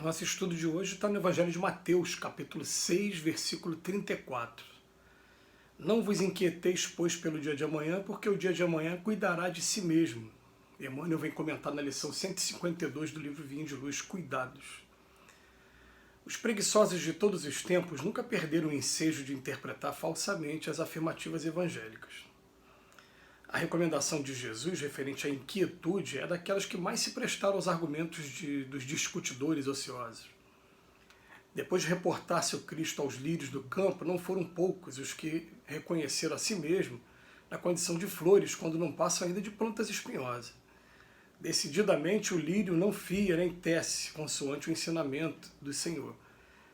O nosso estudo de hoje está no Evangelho de Mateus, capítulo 6, versículo 34. Não vos inquieteis, pois, pelo dia de amanhã, porque o dia de amanhã cuidará de si mesmo. Emmanuel vem comentar na lição 152 do livro Vinho de Luz, Cuidados. Os preguiçosos de todos os tempos nunca perderam o ensejo de interpretar falsamente as afirmativas evangélicas. A recomendação de Jesus referente à inquietude é daquelas que mais se prestaram aos argumentos dos discutidores ociosos. Depois de reportar-se o Cristo aos lírios do campo, não foram poucos os que reconheceram a si mesmo na condição de flores, quando não passam ainda de plantas espinhosas. Decididamente o lírio não fia nem tece, consoante o ensinamento do Senhor,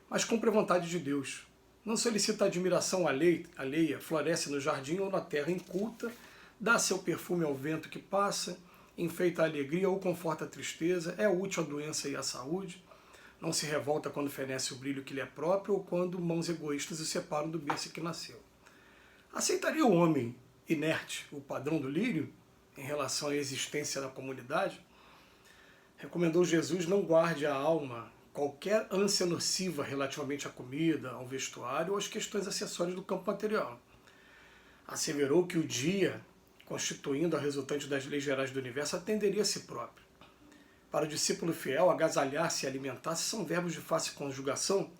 mas cumpre a vontade de Deus. Não solicita admiração alheia, floresce no jardim ou na terra inculta, dá seu perfume ao vento que passa, enfeita a alegria ou conforta a tristeza, é útil à doença e à saúde, não se revolta quando fenece o brilho que lhe é próprio ou quando mãos egoístas o separam do berço que nasceu. Aceitaria o homem inerte o padrão do lírio em relação à existência da comunidade? Recomendou Jesus: não guarde a alma qualquer ânsia nociva relativamente à comida, ao vestuário ou às questões acessórias do campo material. Asseverou que o dia, constituindo a resultante das leis gerais do universo, atenderia a si próprio. Para o discípulo fiel, agasalhar-se e alimentar-se são verbos de fácil conjugação,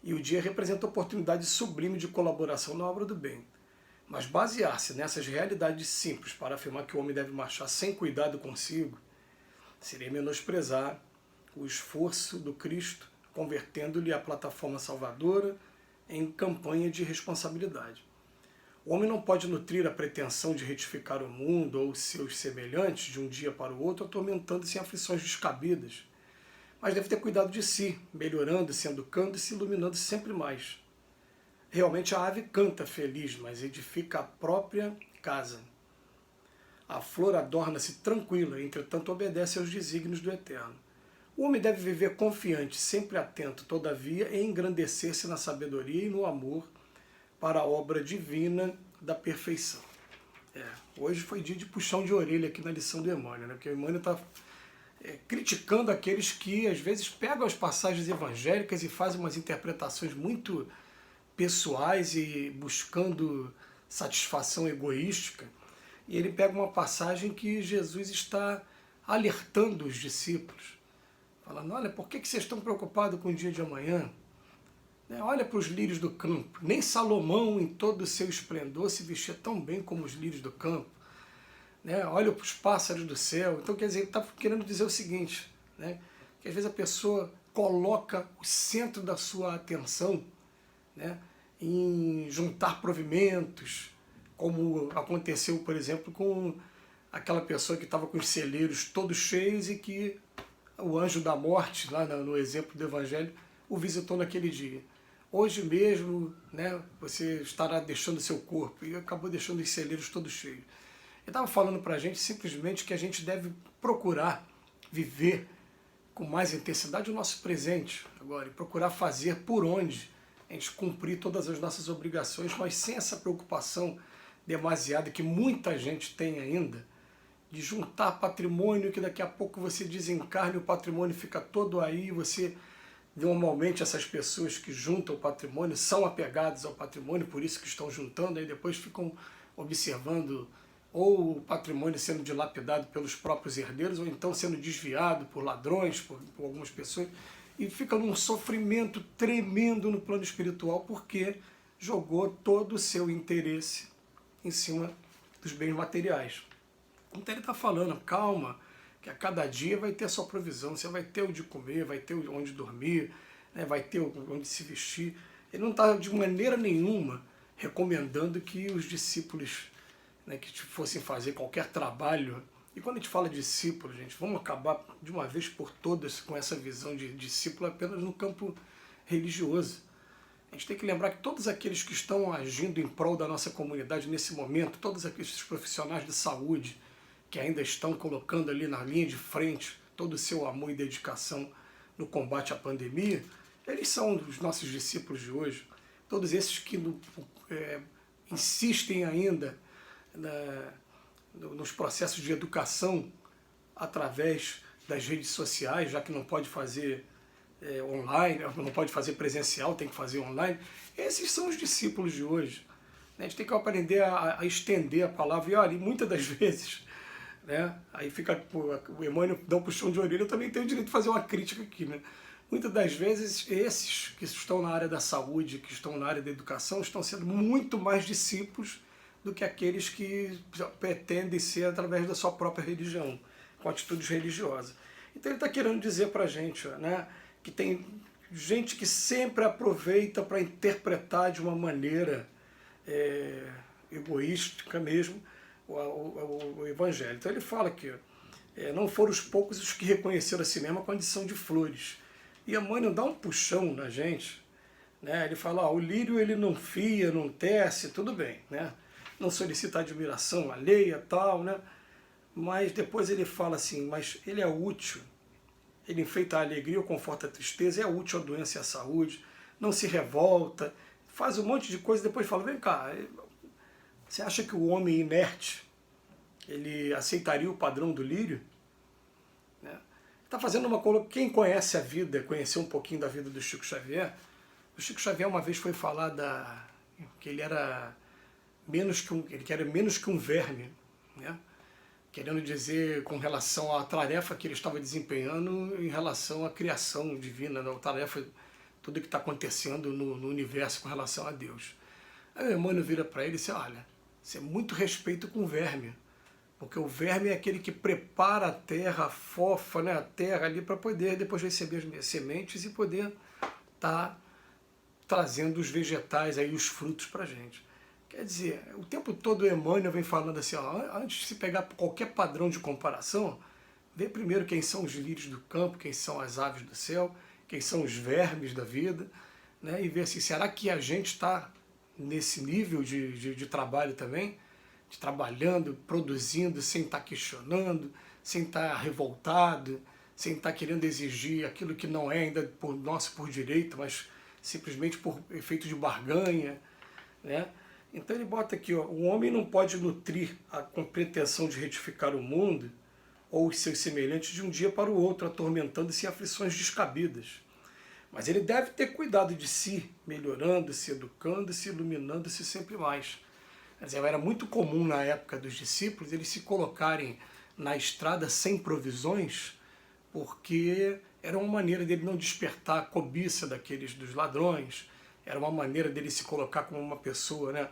e o dia representa oportunidade sublime de colaboração na obra do bem. Mas basear-se nessas realidades simples para afirmar que o homem deve marchar sem cuidado consigo seria menosprezar o esforço do Cristo, convertendo-lhe a plataforma salvadora em campanha de responsabilidade. O homem não pode nutrir a pretensão de retificar o mundo ou seus semelhantes de um dia para o outro, atormentando-se em aflições descabidas, mas deve ter cuidado de si, melhorando, se educando e se iluminando sempre mais. Realmente a ave canta feliz, mas edifica a própria casa. A flor adorna-se tranquila, entretanto obedece aos desígnios do Eterno. O homem deve viver confiante, sempre atento, todavia, e engrandecer-se na sabedoria e no amor para a obra divina da perfeição. Hoje foi dia de puxão de orelha aqui na lição do Emmanuel, né? Porque o Emmanuel está criticando aqueles que às vezes pegam as passagens evangélicas e fazem umas interpretações muito pessoais e buscando satisfação egoística. E ele pega uma passagem que Jesus está alertando os discípulos, falando: olha, por que vocês estão preocupados com o dia de amanhã? Olha para os lírios do campo. Nem Salomão, em todo o seu esplendor, se vestia tão bem como os lírios do campo. Olha para os pássaros do céu. Então, quer dizer, ele está querendo dizer o seguinte, que às vezes a pessoa coloca o centro da sua atenção em juntar provimentos, como aconteceu, por exemplo, com aquela pessoa que estava com os celeiros todos cheios e que o anjo da morte, lá no exemplo do Evangelho, o visitou naquele dia. Hoje mesmo, você estará deixando seu corpo, e acabou deixando os celeiros todos cheios. Ele estava falando para a gente simplesmente que a gente deve procurar viver com mais intensidade o nosso presente agora, e procurar fazer por onde a gente cumprir todas as nossas obrigações, mas sem essa preocupação demasiada que muita gente tem ainda, de juntar patrimônio, que daqui a pouco você desencarna e o patrimônio fica todo aí, você... Normalmente essas pessoas que juntam o patrimônio são apegadas ao patrimônio, por isso que estão juntando, aí depois ficam observando ou o patrimônio sendo dilapidado pelos próprios herdeiros, ou então sendo desviado por ladrões, por algumas pessoas, e fica num sofrimento tremendo no plano espiritual, porque jogou todo o seu interesse em cima dos bens materiais. Então ele está falando: calma, que a cada dia vai ter a sua provisão, você vai ter o de comer, vai ter onde dormir, vai ter onde se vestir. Ele não está de maneira nenhuma recomendando que os discípulos que fossem fazer qualquer trabalho. E quando a gente fala de discípulo, gente, vamos acabar de uma vez por todas com essa visão de discípulo apenas no campo religioso. A gente tem que lembrar que todos aqueles que estão agindo em prol da nossa comunidade nesse momento, todos aqueles profissionais de saúde, que ainda estão colocando ali na linha de frente todo o seu amor e dedicação no combate à pandemia, eles são os nossos discípulos de hoje. Todos esses que insistem ainda nos processos de educação através das redes sociais, já que não pode fazer online, não pode fazer presencial, tem que fazer online. Esses são os discípulos de hoje. A gente tem que aprender a estender a palavra. E olha, e muitas das vezes, né, aí fica, pô, o Emmanuel dá um puxão de orelha, eu também tenho o direito de fazer uma crítica aqui, né? Muitas das vezes, esses que estão na área da saúde, que estão na área da educação, estão sendo muito mais discípulos do que aqueles que pretendem ser através da sua própria religião, com atitudes religiosas. Então ele está querendo dizer para a gente, né, que tem gente que sempre aproveita para interpretar de uma maneira egoística mesmo o Evangelho. Então ele fala que não foram os poucos os que reconheceram assim mesmo a condição de flores. E Emmanuel dá um puxão na gente, né? Ele fala, o lírio ele não fia, não tece, tudo bem, né? Não solicita admiração alheia, tal, né? Mas depois ele fala assim, mas ele é útil, ele enfeita a alegria ou conforta a tristeza, é útil à doença e à saúde, não se revolta, faz um monte de coisa, depois fala, vem cá, você acha que o homem inerte, ele aceitaria o padrão do lírio? Né? Está fazendo uma coisa, quem conhece a vida, conheceu um pouquinho da vida do Chico Xavier, o Chico Xavier uma vez foi falar que ele era menos que um verme, né? Querendo dizer com relação à tarefa que ele estava desempenhando em relação à criação divina, a tarefa, tudo que está acontecendo no universo com relação a Deus. Aí o Emmanuel vira para ele e diz, olha, você é muito respeito com o verme, porque o verme é aquele que prepara a terra, fofa, né, a terra ali para poder depois receber as sementes e poder estar trazendo os vegetais, aí, os frutos para a gente. Quer dizer, o tempo todo o Emmanuel vem falando assim, ó, antes de se pegar qualquer padrão de comparação, vê primeiro quem são os lírios do campo, quem são as aves do céu, quem são os vermes da vida, né, e ver assim, será que a gente está nesse nível de trabalho também, de trabalhando, produzindo, sem estar questionando, sem estar revoltado, sem estar querendo exigir aquilo que não é ainda por direito, mas simplesmente por efeito de barganha, né? Então ele bota aqui, ó, o homem não pode nutrir com pretensão de retificar o mundo ou os seus semelhantes de um dia para o outro, atormentando-se em aflições descabidas. Mas ele deve ter cuidado de si, melhorando-se, educando-se, iluminando-se sempre mais. Quer dizer, era muito comum na época dos discípulos eles se colocarem na estrada sem provisões, porque era uma maneira dele não despertar a cobiça dos ladrões, era uma maneira dele se colocar como uma pessoa, né,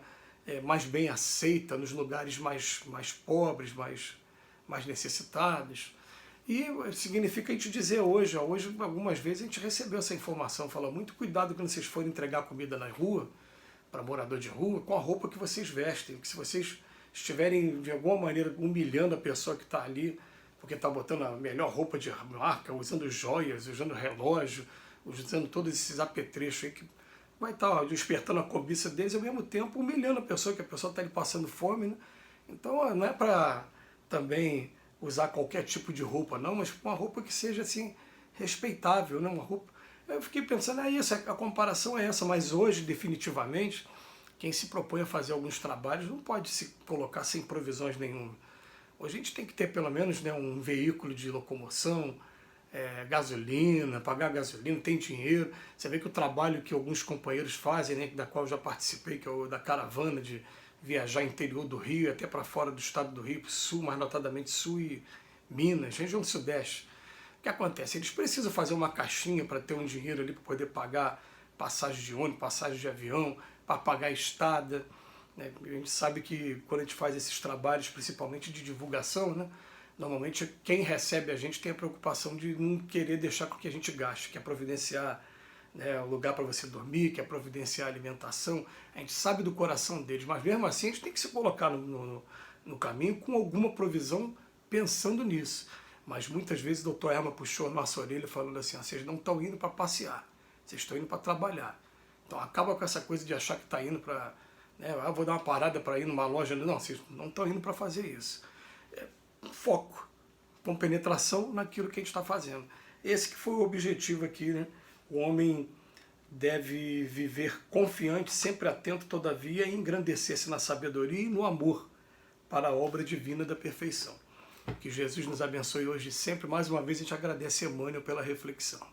mais bem aceita nos lugares mais pobres, mais necessitados. E significa a gente dizer hoje, ó, hoje algumas vezes a gente recebeu essa informação, fala, muito cuidado quando vocês forem entregar comida na rua, para morador de rua, com a roupa que vocês vestem, que se vocês estiverem de alguma maneira humilhando a pessoa que está ali, porque está botando a melhor roupa de marca, usando joias, usando relógio, usando todos esses apetrechos aí que vai estar despertando a cobiça deles e ao mesmo tempo humilhando a pessoa, que a pessoa está ali passando fome, né? Então não é para também usar qualquer tipo de roupa, não, mas uma roupa que seja assim respeitável, né? Uma roupa. Eu fiquei pensando, isso, a comparação é essa, mas hoje, definitivamente, quem se propõe a fazer alguns trabalhos não pode se colocar sem provisões nenhuma. Hoje a gente tem que ter pelo menos, né, um veículo de locomoção, gasolina, pagar gasolina, tem dinheiro. Você vê que o trabalho que alguns companheiros fazem, né, da qual eu já participei, que é o da caravana de viajar interior do Rio, até para fora do estado do Rio, sul, mais notadamente sul e Minas, região sudeste. O que acontece? Eles precisam fazer uma caixinha para ter um dinheiro ali para poder pagar passagem de ônibus, passagem de avião, para pagar a estada. Né? A gente sabe que quando a gente faz esses trabalhos, principalmente de divulgação, né? Normalmente quem recebe a gente tem a preocupação de não querer deixar com que a gente gaste, que é providenciar, né, o lugar para você dormir, que é providenciar a alimentação. A gente sabe do coração deles, mas mesmo assim a gente tem que se colocar no caminho com alguma provisão pensando nisso. Mas muitas vezes o doutor Herman puxou a nossa orelha falando assim, vocês não estão indo para passear, vocês estão indo para trabalhar. Então acaba com essa coisa de achar que está indo para, né, vou dar uma parada para ir numa loja. Não, vocês não estão indo para fazer isso. Foco, com penetração naquilo que a gente está fazendo. Esse que foi o objetivo aqui, né? O homem deve viver confiante, sempre atento, todavia, e engrandecer-se na sabedoria e no amor para a obra divina da perfeição. Que Jesus nos abençoe hoje sempre. Mais uma vez a gente agradece a Emmanuel pela reflexão.